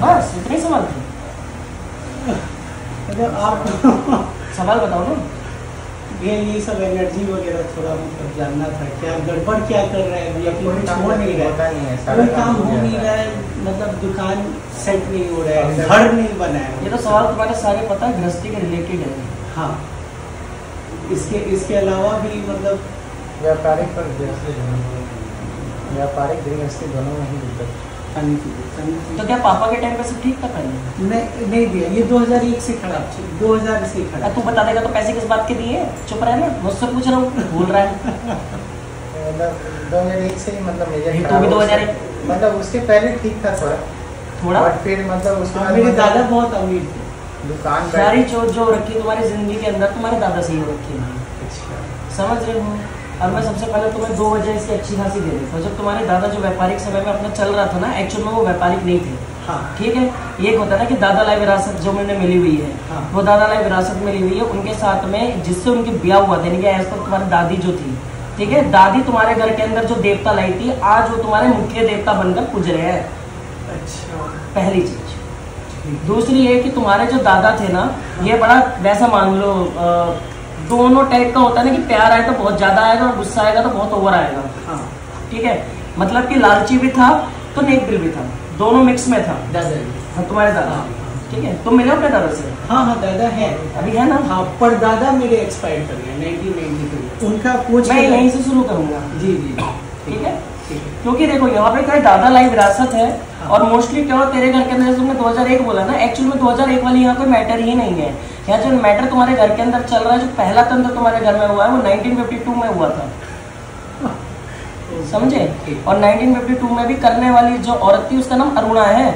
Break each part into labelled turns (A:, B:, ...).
A: बस इतने ही सवाल थे।
B: आप
A: सवाल बताओ ना।
B: ये सब एनर्जी वगैरह थोड़ा मतलब जानना था, क्या गड़बड़ क्या कर रहा है, मतलब कोई छोड़ नहीं रहा है, कोई काम हो नहीं रहा है, मतलब दुकान सेट नहीं हो रहा है, घर नहीं बना है।
A: ये तो सवाल तुम्हारे सारे पता है गृहस्थी के रिलेटेड है।
B: हाँ, इसके अलावा भी मतलब
C: व्यापारिक और गृहस्थी दोनों, व्यापारिक गृहस्थी दोनों में ही दिक्कत।
A: तो क्या पापा के टाइम पे सब ठीक था पहले?
B: नहीं दिया, ये 2001 से खराब थी, 2000 से खराब।
A: तू बता देगा तो पैसे किस बात के दिए? चुप रहे ना, मुझसे पूछ रहा हूँ, भूल रहा है।
C: मतलब 2001 से ही मतलब मेजर
A: तू भी 2001
C: मतलब उसके पहले ठीक था थोड़ा और फिर मतलब उसके बाद
B: मेरे दादा बहुत अमीर थे,
C: दुकान
A: सारी चोट जो रखी तुम्हारी जिंदगी के अंदर तुम्हारे दादा से ही हो रखी है। समझ रहे हो? और मैं सबसे पहले तुम्हें 2 वजह इसकी अच्छी खासी दे देता हूँ। जब तुम्हारे दादा जो व्यापारिक समय में अपना चल रहा था ना, एक्चुअल में वो व्यापारिक नहीं थे।
B: हाँ।
A: ठीक है, एक होता है ना कि दादा लाई विरासत जो मैंने मिली हुई है। हाँ। वो दादा लाई विरासत मिली हुई है, उनके साथ में जिससे उनके ब्याह हुआ था, एज पर तुम्हारी दादी जो थी, ठीक है, दादी तुम्हारे घर के अंदर जो देवता लाई थी, आज वो तुम्हारे मुख्य देवता बनकर पूज रहे हैं। अच्छा, पहली चीज। दूसरी ये कि तुम्हारे जो दादा थे ना, ये बड़ा वैसा मान लो दोनों टाइप का होता है ना कि प्यार आएगा तो बहुत ज्यादा आएगा और गुस्सा आएगा तो बहुत ओवर आएगा। हाँ। ठीक है, मतलब कि लालची भी था तो नेक दिल भी था, दोनों मिक्स में था। हाँ, तुम्हारे दादा। ठीक है, तुम मिले अपने दादा से?
B: हाँ हाँ, दादा है,
A: अभी है ना?
B: हाँ, पर दादा मेरे एक्सपायर कर गए 1992। उनका पूछ
A: मैं यहीं से शुरू करूंगा।
B: जी जी,
A: ठीक है, क्योंकि देखो यहाँ पे क्या दादा लाई विरासत है। हाँ। और मोस्टली क्या हो तेरे घर के अंदर, तुमने 2001 बोला ना, एक्चुअल में 2001 वाली यहाँ कोई मैटर ही नहीं है। यहाँ जो मैटर तुम्हारे घर के अंदर चल रहा है, जो पहला तंत्र तुम्हारे घर में हुआ है वो 1952 में हुआ था, समझे? और 1952 में भी करने वाली जो औरत थी उसका नाम अरुणा है।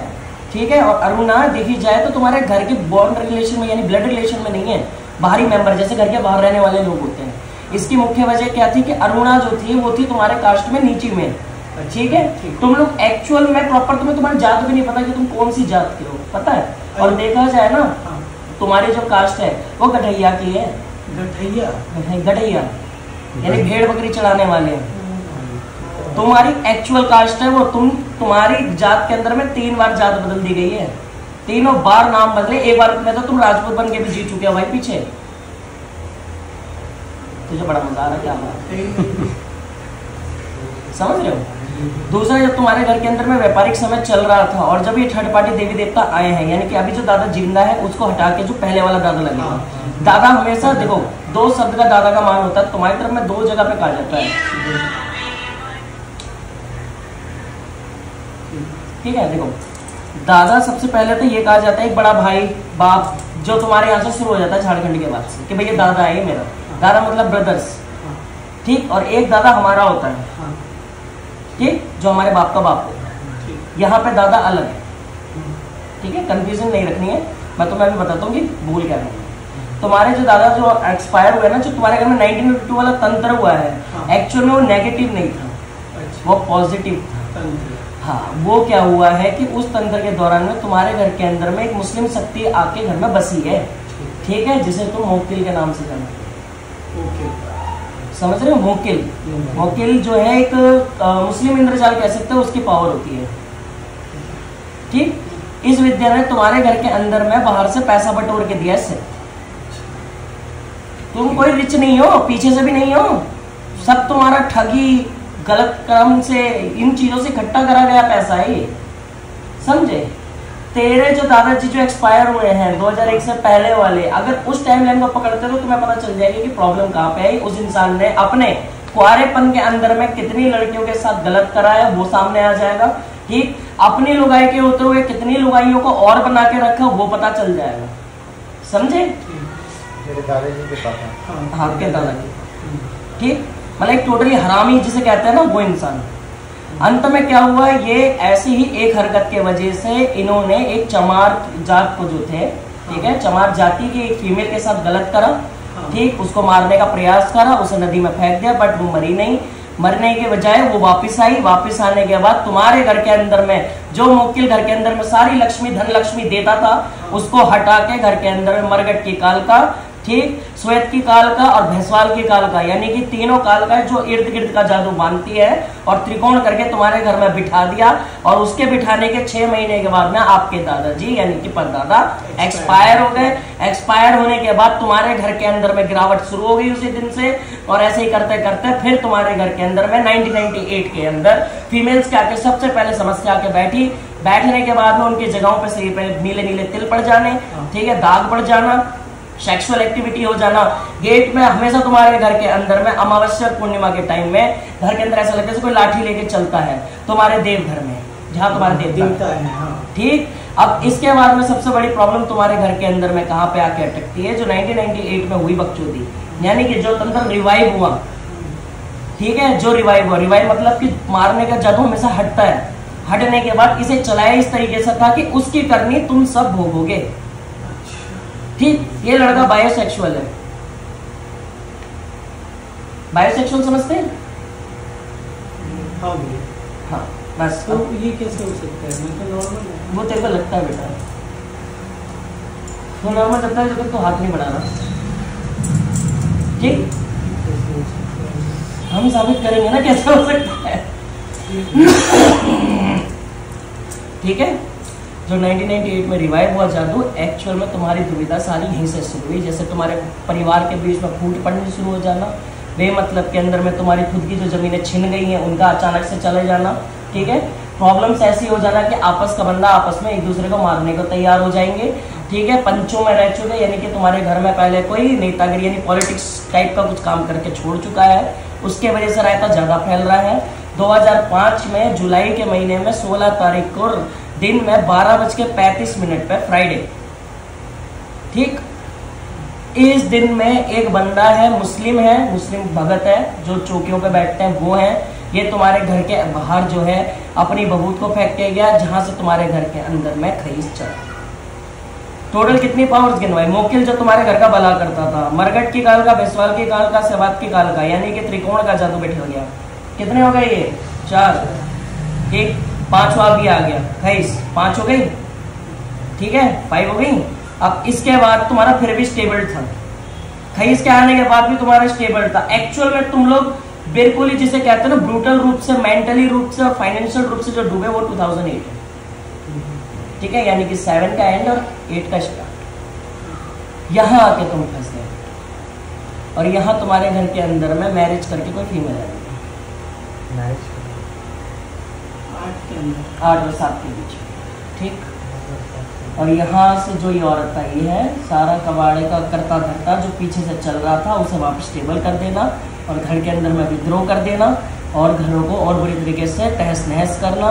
A: ठीक है, और अरुणा देखी जाए तो तुम्हारे घर के बॉन्ड रिलेशन में यानी ब्लड रिलेशन में नहीं है, बाहरी मेंबर जैसे घर के बाहर रहने वाले लोग होते हैं। इसकी मुख्य वजह क्या थी कि अरुणा जो थी वो थी तुम्हारे कास्ट में नीची में। ठीक है, तुम लोग एक्चुअल में प्रॉपर तुम्हारी जात भी नहीं पता कि तुम कौन सी जात के हो, पता है? और देखा जाए ना, तुम्हारी जो कास्ट है वो गठैया की है। गठैया यानी भेड़ बकरी चढ़ाने वाले हैं। तुम्हारी एक्चुअल कास्ट है वो, तुम्हारी जात के अंदर में 3 बार जात बदल दी गई है, तीनों बार नाम बदले। एक बार में तो तुम राजपूत बन के भी जी चुके हो भाई पीछे। तुझे बड़ा मजा आ रहा है क्या? समझ रहे हो? दूसरा, जब तुम्हारे घर के अंदर में व्यापारिक समय चल रहा था और जब ये थर्ड पार्टी देवी देवता आए हैं, यानी कि अभी जो दादा जिंदा है उसको हटा के जो पहले वाला दादा लगेगा। दादा हमेशा देखो 2 शब्द का दादा का मान होता है, तुम्हारी तरफ में 2 जगह पे कहा जाता है। ठीक है, देखो दादा सबसे पहले तो ये कहा जाता है एक बड़ा भाई बाप जो तुम्हारे यहाँ से शुरू हो जाता है झारखंड के बाद से, कि भैया दादा है मेरा। दादा मतलब ब्रदर्स। ठीक, और एक दादा हमारा होता है, ठीक, जो हमारे बाप का बाप होता है। यहाँ पे दादा अलग है। ठीक है, कंफ्यूजन नहीं रखनी है, मैं तुम्हें अभी बताता हूँ कि भूल क्या है। तुम्हारे जो दादा जो एक्सपायर हुए ना, जो तुम्हारे घर में 1952 वाला तंत्र हुआ है, एक्चुअल में वो नेगेटिव नहीं था, वो पॉजिटिव था। हाँ, वो क्या हुआ है कि उस तंत्र के दौरान में तुम्हारे घर के अंदर में एक मुस्लिम शक्ति आके घर में बसी है। ठीक है, जिसे तुम मोकिल के नाम से जानते हो। समझ रहे हो? मोकिल जो है एक मुस्लिम इंद्रजाल कह सकते हो, उसकी पावर होती है। ठीक, इस विद्या ने तुम्हारे घर के अंदर में बाहर से पैसा बटोर के दिया इससे। तुम कोई रिच नहीं हो, पीछे से भी नहीं हो, सब तुम्हारा ठगी गलत काम से इन चीजों से इकट्ठा करा गया पैसा है ये, समझे? तेरे जो दादाजी जो एक्सपायर हुए हैं 2001 से पहले वाले, अगर उस टाइम लाइन को पकड़ते तो तुम्हें पता चल जाएगी कि प्रॉब्लम कहाँ पे है। उस इंसान ने अपने कुआरेपन के अंदर में कितनी लड़कियों के साथ गलत करा है वो सामने आ जाएगा। ठीक, अपनी लुगाई के होते हुए कितनी लुगाइयों को और बना के रखा वो पता चल जाएगा, समझे?
C: मेरे दादाजी के पापा।
A: हाँ, के दादाजी। ठीक, मतलब एक टोटली हरामी जिसे कहते हैं ना, वो इंसान। अंत में क्या हुआ, ये ऐसी ही एक हरकत के वजह से इन्होंने एक चमार जात को जो थे, ठीक है, चमार जाति की एक फीमेल के साथ गलत करा। ठीक, उसको मारने का प्रयास करा, उसे नदी में फेंक दिया, बट वो मरी नहीं। मरने के बजाय वो वापस आई। वापस आने के बाद तुम्हारे घर के अंदर में जो मोकिल घर के अंदर में सारी लक्ष्मी धन लक्ष्मी देता था, उसको हटा के घर के अंदर में मरगट की काल का ठीक, श्वेत की काल का और भैंसवाल की काल का, यानी कि तीनों काल का जो इर्द गिर्द का जादू बांधती है, और त्रिकोण करके तुम्हारे घर में बिठा दिया। और उसके बिठाने के 6 महीने के बाद में आपके दादाजी यानी कि परदादा एक्सपायर हो गए। एक्सपायर होने के बाद तुम्हारे घर के अंदर में गिरावट शुरू हो गई उसी दिन से, और ऐसे ही करते करते फिर तुम्हारे घर के अंदर में 1998 के अंदर फीमेल्स के आके सबसे पहले समस्या आके बैठी। बैठने के बाद में उनकी जगहों पे शरीर पे नीले नीले तिल पड़ जाने, ठीक है, दाग पड़ जाना, सेक्सुअल एक्टिविटी हो जाना। गेट में हमेशा तुम्हारे घर के अंदर में अमावस्या पूर्णिमा के टाइम में घर के अंदर ऐसा लगता है कोई लाठी लेके चलता है तुम्हारे देवघर में, जहाँ तुम्हारे देवता है। ठीक, अब इसके बाद में सबसे बड़ी प्रॉब्लम तुम्हारे घर के अंदर में कहाँ पे आके अटकती है, जो 1998 में हुई बकचोदी, यानी कि जो तंत्र रिवाइव हुआ, ठीक है, जो रिवाइव हुआ, रिवाइव मतलब कि मारने का जादू हमेशा हटता है, हटने के बाद इसे चलाया इस तरीके से था कि उसकी करनी तुम सब भोगोगे। ठीक, ये लड़का बायोसेक्सुअल है। बायोसेक्सुअल समझते हैं? हाँ, बस।
B: तो ये कैसे हो सकता है? मैं तो नॉर्मल है।
A: वो तेरे को लगता है बेटा, वो नॉर्मल लगता है जब तक तो हाथ नहीं बढ़ा रहा। ठीक, हम साबित करेंगे ना कैसे हो सकता है। ठीक है, जो 1998 में रिवाइव हुआ जादू, एक्चुअल में तुम्हारी दुविधा सारी यहीं से शुरू हुई। जैसे तुम्हारे परिवार के बीच में फूट पड़ने शुरू हो जाना, बेमतलब के अंदर में तुम्हारी खुद की जो जमीनें छिन गई हैं उनका अचानक से चले जाना, ठीक है, प्रॉब्लम्स ऐसी हो जाना कि आपस का बंदा आपस में एक दूसरे को मारने को तैयार हो जाएंगे। ठीक है, पंचों में रह चुके, यानी कि तुम्हारे घर में पहले कोई नेतागिरी यानी पॉलिटिक्स टाइप का कुछ काम करके छोड़ चुका है, उसके वजह से रायता ज्यादा फैल रहा है। 2005 में जुलाई के महीने में 16 तारीख को दिन में 12:35 पे फ्राइडे, ठीक, इस दिन में एक बंदा है, मुस्लिम भगत है, जो चौकियों पे बैठते हैं वो है, ये तुम्हारे घर के बाहर जो है अपनी बहूत को फेंक के गया, जहां से तुम्हारे घर के अंदर में खरीद चढ़ा। टोटल कितनी पावर्स गिनवाई? मोकिल जो तुम्हारे घर का भला करता था, मरगट की काल का, बेसवाल की काल का, सेवात की काल का, यानी कि त्रिकोण का जादू बैठ हो गया। कितने हो गए ये? 4, ठीक, 5वां भी आ गया, 5 हो गई, ठीक है, 5 हो गई। अब इसके बाद तुम्हारा फिर भी स्टेबल था, 28 के आने के बाद भी तुम्हारा स्टेबल था। एक्चुअल में तुम लोग बिल्कुल ही जिसे कहते हैं ना ब्रूटल रूप से, मेंटली रूप से और फाइनेंशियल रूप से जो डूबे वो 2008 है, ठीक है, यानी कि 7 का एंड और 8 का स्टार्ट। यहां आके तुम फंस गए, और यहां तुम्हारे घर के अंदर में मैरिज करके कोई फीमेल आई, 8 और 7 के बीच, ठीक, और यहाँ से जो ये औरत आई है, सारा कबाड़े का करता धरता जो पीछे से चल रहा था उसे वापस स्टेबल कर देना, और घर के अंदर में विद्रोह कर देना, और घरों को और बुरी तरीके से तहस नहस करना।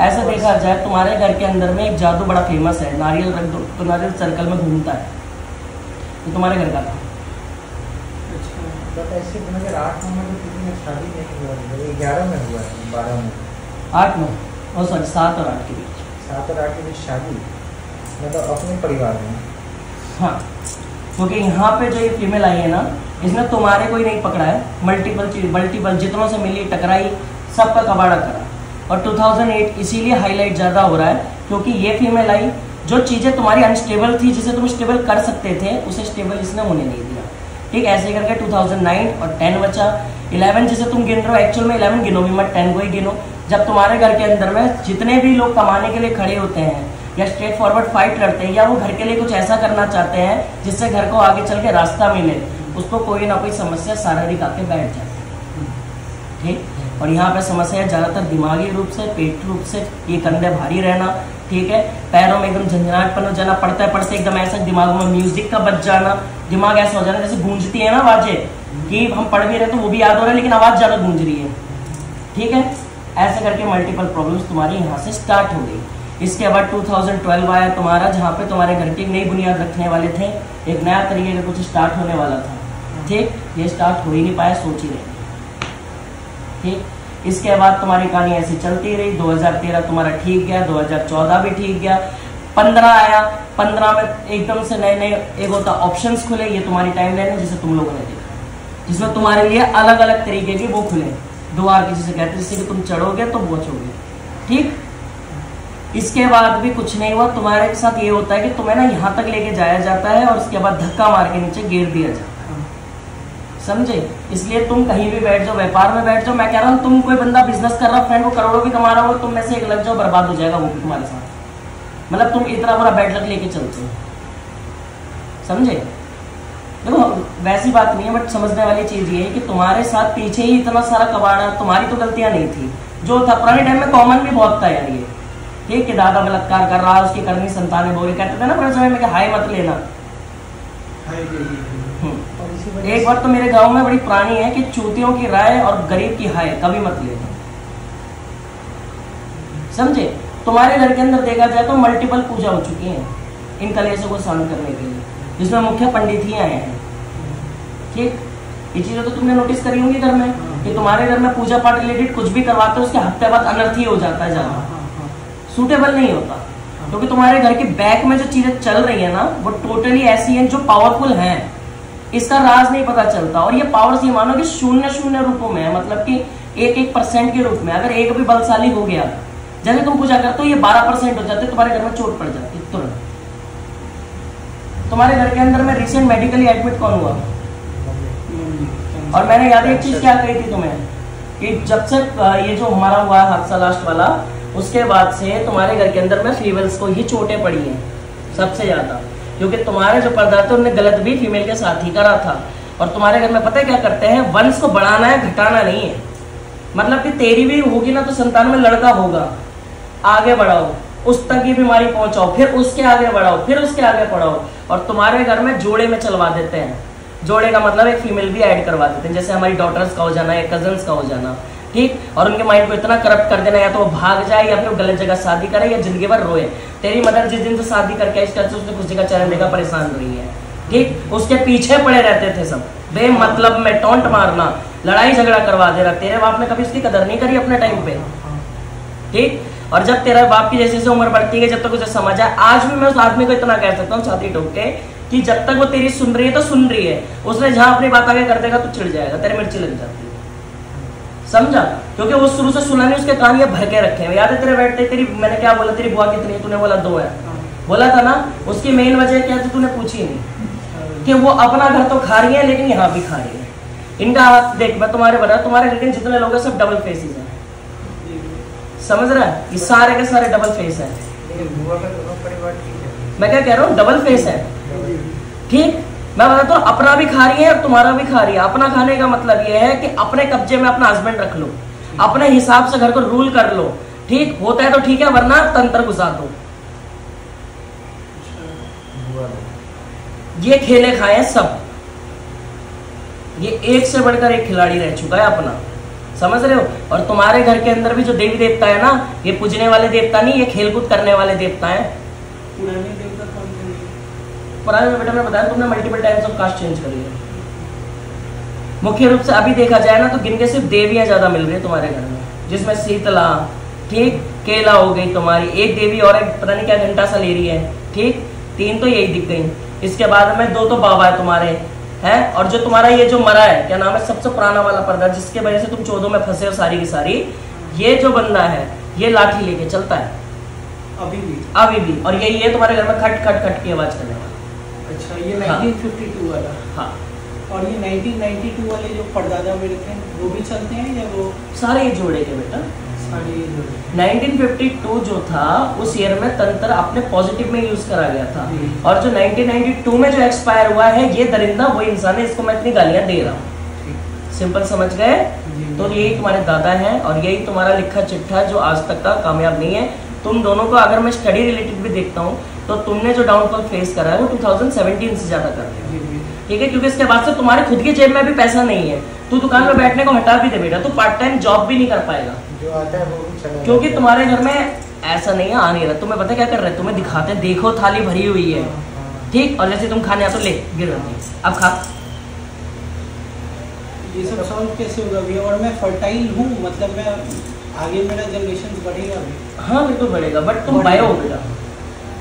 A: ऐसा देखा जाए तुम्हारे घर के अंदर में एक जादू बड़ा फेमस है, नारियल रख दो तो नारियल सर्कल में घूमता है, तो तुम्हारे घर का था।
C: बट ऐसे 2008 में तो किसी ने शादी नहीं हुआ, 11 में हुआ है, 12 में,
A: 8 में, और सॉरी 7 और 8 के बीच,
C: 7 और 8 के बीच शादी, मतलब अपने परिवार में।
A: हाँ, क्योंकि यहाँ पे जो ये फीमेल आई है ना, इसने तुम्हारे कोई नहीं पकड़ा है, मल्टीपल जितनों से मिली टकराई, सबका कबाड़ा करा, और 2008 इसीलिए हाईलाइट ज्यादा हो रहा है क्योंकि ये फीमेल आई, जो चीजें तुम्हारी अनस्टेबल थी, जिसे तुम स्टेबल कर सकते थे, उसे स्टेबल इसने होने नहीं दिया। ठीक, ऐसे करके 2009 और 10 बचा, 11 जिसे तुम गिन रहे हो, एक्चुअल में 11 गिनो भी मत, 10 को ही गिनो। जब तुम्हारे घर के अंदर में जितने भी लोग कमाने के लिए खड़े होते हैं या स्ट्रेट फॉरवर्ड फाइट लड़ते हैं, या वो घर के लिए कुछ ऐसा करना चाहते हैं जिससे घर को आगे चल के रास्ता मिले, उसको कोई ना कोई समस्या शारीरिक आके बैठ जाती है। ठीक, और यहाँ पे समस्या ज्यादातर दिमागी रूप से, पेट रूप से, ये कंधे भारी रहना, ठीक है, पैरों में एकदम झंझनाहटपन हो जाना, पढ़ते पढ़ते एकदम ऐसा दिमाग में म्यूजिक का बज जाना, दिमाग ऐसा हो जाना जैसे गूंजती है ना आवाजें, कि हम पढ़ भी रहे तो वो भी याद हो रहा है लेकिन आवाज ज्यादा गूंज रही है। ठीक है, ऐसे करके मल्टीपल प्रॉब्लम्स तुम्हारी यहाँ से स्टार्ट हो गई। इसके बाद 2012 आया तुम्हारा, जहाँ पे तुम्हारे घर की एक नई बुनियाद रखने वाले थे, एक नया तरीके का कुछ स्टार्ट होने वाला था। ठीक, ये स्टार्ट हो ही नहीं पाया, सोच ही रहे। ठीक, इसके बाद तुम्हारी कहानी ऐसी चलती रही। 2013 तुम्हारा ठीक गया, 2014 भी ठीक गया, 15 आया, 15 में एकदम से नए नए एक होता ऑप्शंस खुले, ये तुम्हारी टाइम लाइन है जिसे तुम लोगों ने देखा, जिसमें तुम्हारे लिए अलग अलग तरीके के वो खुले, द्वार किसी से कहते हैं, जिससे कि तुम चढ़ोगे तो पहुंचोगे। ठीक, इसके बाद भी कुछ नहीं हुआ, तुम्हारे साथ ये होता है कि तुम्हें ना यहाँ तक लेके जाया जाता है और उसके बाद धक्का मार के नीचे गिर दिया जाता है, समझे। इसलिए तुम कहीं भी बैठ जाओ, व्यापार में बैठ जाओ, मैं कह रहा हूँ तुम कोई बंदा बिजनेस कर रहा फ्रेंड को करोड़ों भी कमा रहा हो, तुम में से एक लग जाओ, बर्बाद हो जाएगा वो भी तुम्हारे साथ। मतलब तुम इतना बड़ा बैड लक लेके चलते हो, समझे। देखो वैसी बात नहीं है, बट समझने वाली चीज ये है कि तुम्हारे साथ पीछे ही इतना सारा कबाड़ा, तुम्हारी तो गलतियां नहीं थी, जो था पुराने टाइम में कॉमन भी बहुत था यार ये, ठीक है। दादा बलात्कार कर रहा, उसकी करनी संतानें बोरी, कहते थे ना पुराने समय में कि हाय मत लेना। एक बात तो मेरे गांव में बड़ी पुरानी है कि चूतियों की राय और गरीब की हाय कभी मत लेना, समझे। तुम्हारे घर के अंदर देखा जाए तो मल्टीपल पूजा हो चुकी है इन कलेशों को शांत करने के लिए, जिसमें मुख्य पंडित ही आए हैं, ठीक। ये चीजें तो तुमने नोटिस करी होंगी घर में कि तुम्हारे घर में पूजा पाठ रिलेटेड कुछ भी करवाते हो उसके हफ्ते बाद अनर्थ ही हो जाता है, ज्यादा सूटेबल नहीं होता, क्योंकि तुम्हारे घर के बैक में जो चीजें चल रही है ना वो टोटली ऐसी हैं जो पावरफुल हैं, इसका राज नहीं पता चलता। और ये पावर्स ये मानो कि 0 रूपों में है, मतलब कि 1% के रूप में। अगर एक भी बलशाली हो गया, जैसे तुम पूजा करते हो, ये 12% हो जाते, तुम्हारे घर में चोट पड़ जाती तुरंत। तुम्हारे घर के अंदर में रिसेंट मेडिकली एडमिट कौन हुआ? और मैंने याद एक चीज क्या कही थी तुम्हें कि जब से ये जो हमारा हुआ हादसा लास्ट वाला, उसके बाद से तुम्हारे घर के अंदर में फीमेल्स को ही चोटें पड़ी हैं सबसे ज्यादा, क्योंकि तुम्हारे जो पर्दा थे उन्होंने गलत भी फीमेल के साथ ही करा था। और तुम्हारे घर में पता है क्या करते हैं, वंश को बढ़ाना है, घटाना नहीं है। मतलब कि तेरी भी होगी ना तो संतान में लड़का होगा, आगे बढ़ाओ, उस तक ये बीमारी पहुंचाओ, फिर उसके आगे बढ़ाओ, फिर उसके आगे बढ़ाओ। और तुम्हारे घर में जोड़े में चलवा देते हैं, जोड़े का मतलब एक फीमेल भी ऐड करवा देते हैं, जैसे हमारी डॉटर्स का हो जाना या कजन्स का हो जाना, ठीक। और उनके माइंड को इतना करप्ट कर देना, या तो वो भाग जाए या फिर वो गलत जगह शादी करे या जिंदगी भर रोए। तेरी मदर जिस दिन से शादी करके इस तरह से उसने खुशी का चैनल लेकर परेशान रही है, ठीक। उसके पीछे पड़े रहते थे सब, बेमतलब में टोंट मारना, लड़ाई झगड़ा करवा दे रहा। तेरे बाप ने कभी उसकी कदर नहीं करी अपने टाइम पे, ठीक। और जब तेरा बाप की जैसे उम्र बढ़ती है, जब तक उसे समझ आए, आज भी मैं उस आदमी को इतना कह सकता हूँ छाती ठोक के कि जब तक वो तेरी सुन रही है तो सुन रही है, उसने जहां अपनी बात आगे कर देगा तो चिढ़ जाएगा, तेरे मिर्ची लग जाती है, समझा। क्योंकि वो शुरू से सुना नहीं, उसके कान ये भर के रखे हैं। याद है तेरे बैठते तेरी मैंने क्या बोला, तेरी बुआ कितनी है, तूने बोला 2 है, बोला था ना। उसकी मेन वजह क्या थी तूने पूछी नहीं, कि वो अपना घर तो खा रही है लेकिन यहाँ भी खा रही है। इनका हाथ देख, मैं तुम्हारे बता, तुम्हारे रिलेटिव जितने लोग हैं सब डबल फेसेस हैं, समझ रहा है। ये सारे के सारे डबल फेस है। मैं क्या कह रहा हूँ, डबल फेस है, ठीक। मैं बताता हूँ, अपना भी खा रही है और तुम्हारा भी खा रही है। अपना खाने का मतलब ये है कि अपने कब्जे में अपना हस्बैंड रख लो, अपने हिसाब से घर को रूल कर लो, ठीक। होता है तो ठीक है, वरना तंत्र घुसा दो। ये खेले खाए सब, ये एक से बढ़कर एक खिलाड़ी रह चुका है अपना, समझ रहे हो। और तुम्हारे घर के अंदर भी जो देवी देवता है ना, ये पूजने वाले देवता नहीं, ये खेलकूद करने वाले देवता है।
B: पुराने देवता कौन थे?
A: पुराने में बेटा मैं बताया तुमने multiple times of cost change करी है। मुख्य रूप से अभी देखा जाए ना तो गिन के सिर्फ देवियां ज्यादा मिल रही है तुम्हारे घर में, जिसमें शीतला, ठीक, केला हो गई तुम्हारी, एक देवी और एक पता नहीं क्या घंटा सा ले रही है, ठीक। 3 तो यही दिख गई। इसके बाद में 2 तो बाबा है तुम्हारे, है। और जो तुम्हारा ये जो मरा है, क्या नाम है, सबसे पुराना वाला पर्दा, जिसके वजह से तुम 14 में फंसे हो सारी की सारी, ये जो बंदा है ये लाठी लेके चलता है अभी भी। और यही है तुम्हारे घर में खट खट खट की आवाज करने वाला।
B: अच्छा, ये 1952 वाला।
A: हाँ।
B: और ये 1992 वाले जो परदादा मेरे थे वो भी चलते हैं या वो
A: सारे ये जोड़े के बेटा?
B: सारे ये जोड़े।
A: 1952 जो था उस ईयर में तंत्र अपने पॉजिटिव में यूज करा गया था, और जो 1992 में जो एक्सपायर हुआ है ये दरिंदा वो इंसान है, इसको मैं इतनी गालियां दे रहा हूँ। सिंपल समझ गए? तो यही तुम्हारे दादा हैं और यही तुम्हारा लिखा चिट्ठा जो आज तक का कामयाब नहीं है। तुम दोनों को अगर मैं स्टडी रिलेटेड भी देखता हूँ तो तुमने जो डाउनफॉल फेस करा है वो 2017 से ज्यादा कर रहे हो, ठीक है। क्योंकि इसके बाद से तुम्हारे खुद की जेब में भी पैसा नहीं है, तू दुकान में बैठने को हटा भी दे बेटा, तू पार्ट टाइम जॉब भी नहीं कर पाएगा,
C: जो आता है वो भी चला,
A: क्योंकि तुम्हारे घर में ऐसा नहीं है, आ नहीं रहा। तुम्हें पता क्या कर रहे हैं, तुम्हें दिखाते हैं, देखो थाली भरी हुई है, ठीक। और जैसे तुम खाने आ तो ले गिर रही है, अब खा।
B: ये सब सॉल्व कैसे होगा भैया? और मैं फर्टाइल हूँ, मतलब मैं आगे मेरा जनरेशन बढ़ेगा भी।
A: हाँ बिल्कुल बढ़ेगा, बट तुम बायो हो बेटा।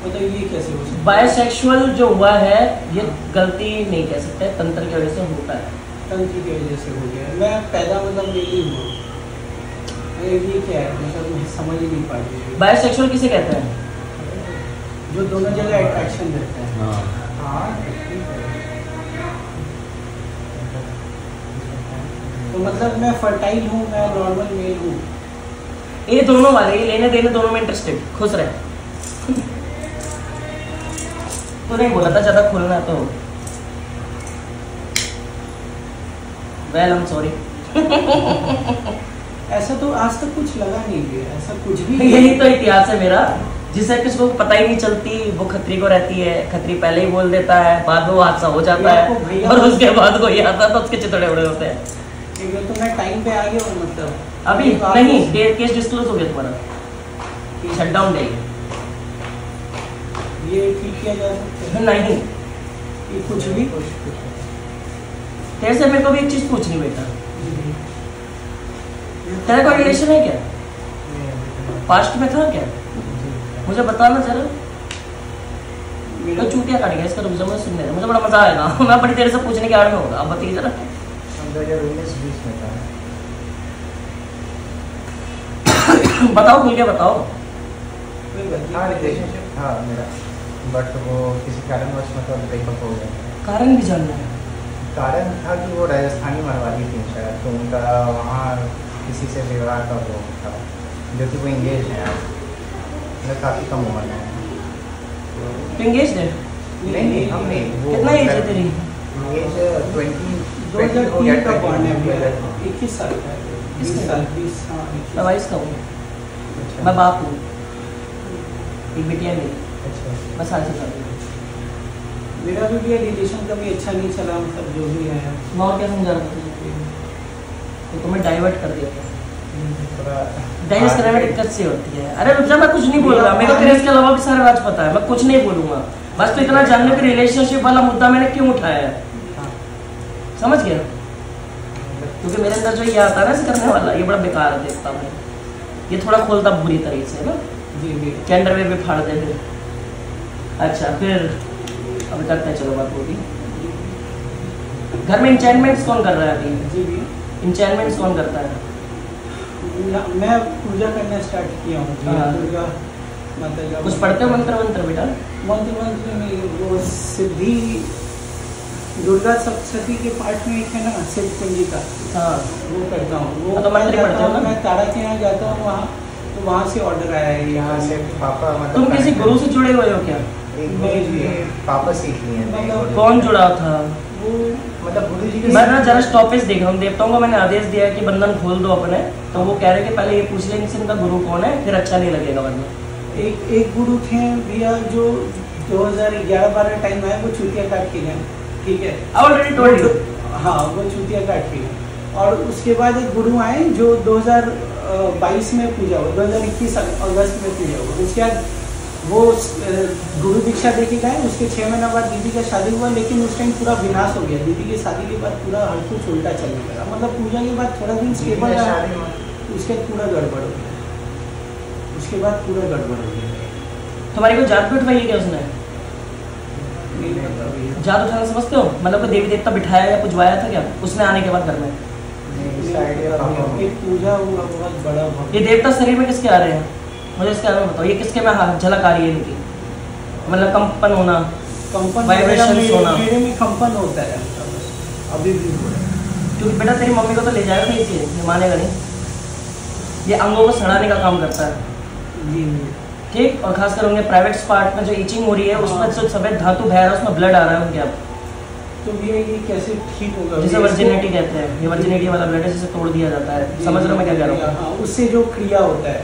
B: तो ये कैसे हो सकता है?
A: बायोसेक्सुअल जो हुआ है ये गलती नहीं कह सकते, तंत्र की वजह से होता है।
B: तंत्र की वजह से हो गया। मैं पैदा मतलब नहीं हुआ, ये क्या है, मतलब मैं समझ ही नहीं पाई।
A: बायोसेक्सुअल किसे कहते हैं?
B: जो दोनों जगह अट्रैक्शन देते हैं।
C: हाँ
B: तो मतलब मैं फर्टाइल हूँ, मैं नॉर्मल मेल हूँ।
A: ये दोनों वाले, ये लेने देने दोनों में इंटरेस्टेड, खुश रहे। तो नहीं बोला था ज्यादा खुलना तो। Well I am sorry.
B: ऐसा तो आज तक कुछ लगा नहीं गया, ऐसा कुछ भी।
A: यही तो इतिहास है मेरा, जिसे किसको पता ही नहीं चलती, वो खतरी को रहती है। खतरी पहले ही बोल देता है, बाद में वो हादसा हो जाता है, और उसके बाद कोई आता है तो उसके चितड़े उड़े होते हैं।
B: तो मैं टाइम पे आ गया हूँ मतलब।
A: अभी नहीं, केस डिस्क्लोज हो गया तुम्हारा, शट डाउन डे।
B: ये ठीक किया जा सकता है?
A: नहीं,
B: ये कुछ भी।
A: तेरे से मेरे को भी एक चीज पूछनी बेटा, तेरा कोई रिलेशन है क्या? पास्ट में था क्या? मुझे बताना जरा। तो चूतिया काट गया इसका, रुक जा, मुझे सुनने दे, मुझे बड़ा मजा आएगा। मैं बड़ी देर से पूछने के आड़ में होगा। अब बताइए जरा।
C: 2019-20 में था।
A: बताओ, खुल के बताओ।
C: हाँ रिलेशनशिप था मेरा, बट वो किसी कारणवश मतलब ब्रेकअप हो गया।
A: कारण भी जानना है।
C: कारण था कि वो राजस्थानी मरवादी थी शायद, तो उनका वहाँ किसी से विवाह का वो था, जो कि वो इंगेज है। मतलब काफ़ी कम उम्र है।
A: तो इंगेज है?
C: नहीं हम नहीं। वो
A: कितना एज है तेरी?
C: एज
B: 2003 का बॉर्न है मेरा, 21 साल का है। 20 साल 20।
A: मैं 22 का हूँ। मैं बाप हूँ, एक बेटिया है मेरी।
C: अच्छा।
A: मैं 7 साल का।
B: मेरा भी ये रिलेशन कभी अच्छा नहीं चला, मतलब जो भी है।
A: मैं और क्या समझा रहा था तो तुम्हें डाइवर्ट कर दिया। डाइवर्ट करने में दिक्कत से होती है। अरे रुक जा, मैं कुछ नहीं बोल रहा, मेरे को तेरे इसके अलावा भी सारा राज पता है, मैं कुछ नहीं बोलूंगा। बस तो इतना जानने की रिलेशनशिप वाला मुद्दा मैंने क्यों उठाया है, समझ गया? क्योंकि मेरे अंदर जो ये आता है ना ऐसे करने वाला, ये बड़ा बेकार है, देखता मैं। ये थोड़ा खोलता बुरी तरीके से ना, के अंडरवेयर भी फाड़ दे फिर। अच्छा फिर अभी करते हैं, चलो बात होगी। घर में इंचेंटमेंट्स कौन कर रहा है अभी?
B: जी भी।
A: इंचेंटमेंट्स कौन करता है?
B: मैं पूजा करना स्टार्ट किया हूँ। दुर्गा माता का।
A: कुछ पढ़ते हो मंत्र वंत्र बेटा?
B: मंत्र में वो सिद्धि, दुर्गा सप्तशती के पाठ में एक है ना, सिद्ध कुंजी का।
A: हाँ,
B: वो करता हूँ। वो
A: तो मंत्र पढ़ते हो ना?
B: मैं तारा के यहाँ जाता हूँ, वहाँ तो वहाँ से ऑर्डर आया है
C: यहाँ से पापा मतलब।
A: तुम किसी गुरु से जुड़े हुए हो क्या?
C: पापा सीख लिए हैं।
B: मतलब
A: कौन जुड़ा था?
B: वो
C: मतलब गुरु जी
A: मैं ना जरा स्टॉपेज देख रहा हूँ, देवताओं को मैंने आदेश दिया है कि बंधन खोल दो अपने, तो वो कह रहे कि पहले ये पूछ लेंगे कि इनका गुरु कौन है, फिर अच्छा नहीं लगेगा वरना।
B: एक गुरु थे भैया जो 2011-12 टाइम आए, वो चूतिया काट के गए। ठीक है,
A: ऑलरेडी टोल्ड यू।
B: हाँ, वो चूतिया काट के गए। और उसके बाद एक गुरु आए जो 2022 में पूजा हुआ, 2021 अगस्त में पूजा हुआ। उसके बाद वो गुरु दीक्षा दे के गए। उसके 6 महीने बाद दीदी का शादी हुआ, लेकिन उस टाइम पूरा विनाश हो गया। दीदी की शादी के बाद पूरा हर कुछ उल्टा चलने लगा। मतलब पूजा के बाद थोड़ा दिन स्टेबल रहा, उसके बाद पूरा गड़बड़ हो गया। उसके बाद पूरा गड़बड़ हो गया।
A: तुम्हारी को जादू उठवाई है क्या उसने?
B: नहीं पता भैया।
A: जादू उठाना समझते हो? मतलब कोई देवी देवता बिठाया या पुजवाया था क्या उसने आने के बाद घर में?
B: एक पूजा हुआ बहुत बड़ा।
A: ये देवता शरीर में किसके आ रहे हैं? मुझे इसके बारे में बताओ। ये किसके में झलक आ रही है इनकी? मतलब कंपन होना,
B: कंपन,
A: वाइब्रेशंस होना।
B: मेरे में कंपन होता है अभी भी।
A: क्योंकि बेटा तेरी मम्मी को तो ले जाएगा नहीं, इसे ये मानेगा नहीं। ये अंगों को सड़ाने का काम करता है।
B: जी।
A: ठीक, और खासकर उनके प्राइवेट पार्ट में जो इचिंग हो रही है, उसमें जो सफेद धातु बह रहा है, उसमें ब्लड आ रहा है उनके। अब
B: तो भैया ये कैसे ठीक होगा?
A: जिसे वर्जिनिटी कहते हैं, ये वर्जिनिटी वाला ब्लड है जिसे तोड़ दिया जाता है। समझ रहे हो मैं क्या कह रहा हूँ?
B: उससे जो क्रिया होता है।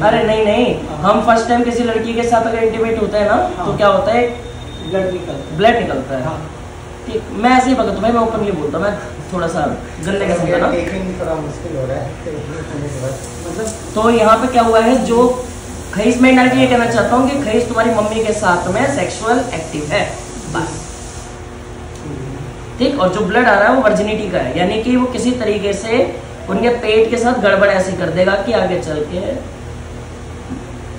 A: अरे नहीं नहीं, हम फर्स्ट टाइम किसी लड़की के साथ अगर इंटीमेट होते हैं ना, तो क्या होता है? ब्लड निकलता है। ठीक, मैं ऐसे ही बता, मैं ओपनली बोलता हूँ, मैं थोड़ा सा गंदे का समझा ना,
C: थोड़ा मुश्किल हो रहा है।
A: मतलब तो यहाँ पे क्या हुआ है, जो खईस में डाल के ये कहना चाहता हूँ कि खईस तुम्हारी मम्मी के साथ में सेक्सुअल एक्टिव है बस। ठीक, और जो ब्लड आ रहा है वो वर्जिनिटी का है, यानी कि वो किसी तरीके से उनके पेट के साथ गड़बड़ ऐसे कर देगा कि आगे चल के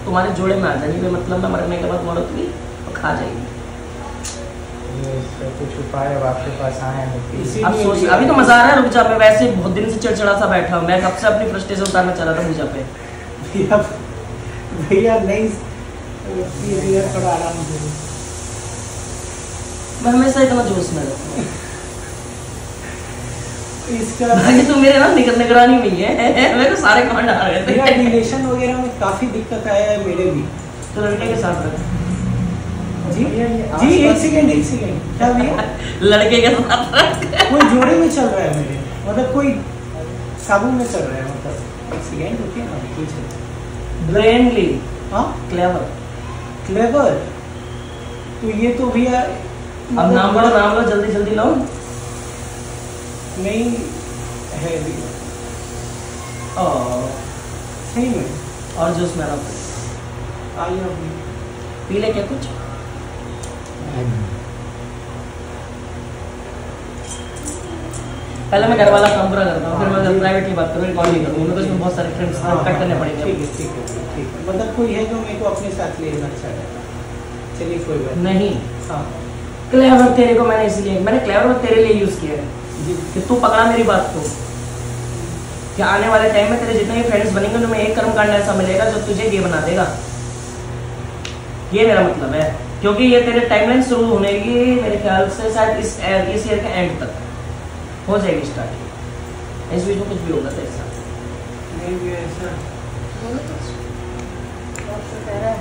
A: तुम्हारे जोड़े में आ जाएगी, मतलब में मरने के बाद औरत भी खा जाएगी।
C: ये इसका कुछ उपाय अब आपके पास आए हैं तो
B: इसी-
A: अब सोच, अभी तो मजा आ रहा है, रुक जा, मैं वैसे बहुत दिन से चिड़चिड़ा सा बैठा हूँ, मैं कब से अपनी फ्रस्ट्रेशन उतारना चाह रहा था पूजा पे।
B: भैया नहीं, भैया थोड़ा आराम करो।
A: मैं हमेशा इतना जोश में रहता हूँ।
B: इसका
A: भाई तू मेरे ना निगरानी में ही है, मेरे को सारे कमांड आ रहे
B: मेरा
A: थे।
B: रिलेशन वगैरह में काफी दिक्कत आया है मेरे भी।
A: तो लड़के के साथ रख,
B: जी जी, एक सेकंड, क्या भैया?
A: लड़के के साथ रख।
B: कोई जोड़े में चल रहा है मेरे, मतलब कोई काबू में चल रहा है, मतलब एक सेकंड रुकिए ना, कुछ
A: ब्रेनली,
B: हाँ
A: क्लेवर।
B: क्लेवर, तो ये तो भैया
A: अब नाम लो जल्दी जल्दी लो।
B: नहीं है भैया,
A: और
B: सही में।
A: और जूस में रहा,
B: आइए अभी
A: पी ले क्या कुछ। पहले मैं घर वाला काम पूरा करता हूँ, फिर मैं प्राइवेटली बात करूँ, रिकॉर्ड नहीं करूँगा, मेरे को इसमें बहुत सारे फ्रेंड्स कट करने पड़ेंगे।
B: ठीक है, मतलब कोई है जो मेरे को अपने साथ लेना चाहेगा, चलिए कोई बात
A: नहीं।
B: हाँ
A: क्लेवर तेरे को मैंने क्लेवर को तेरे लिए यूज किया है
B: जी,
A: कि तू पकड़ा मेरी बात को, कि आने वाले टाइम में तेरे जितने भी फ्रेंड्स बनेंगे उनमें एक कर्मकांड ऐसा मिलेगा जो तुझे गे बना देगा, ये मेरा मतलब है। क्योंकि ये तेरे टाइमलाइन शुरू होने की मेरे ख्याल से शायद इस ईयर के एंड तक हो जाएगी स्टार्ट, इस बीच में कुछ भी होगा तो ऐसा
B: नहीं भी ऐसा
D: बोलो कुछ। डॉक्टर कह रहा है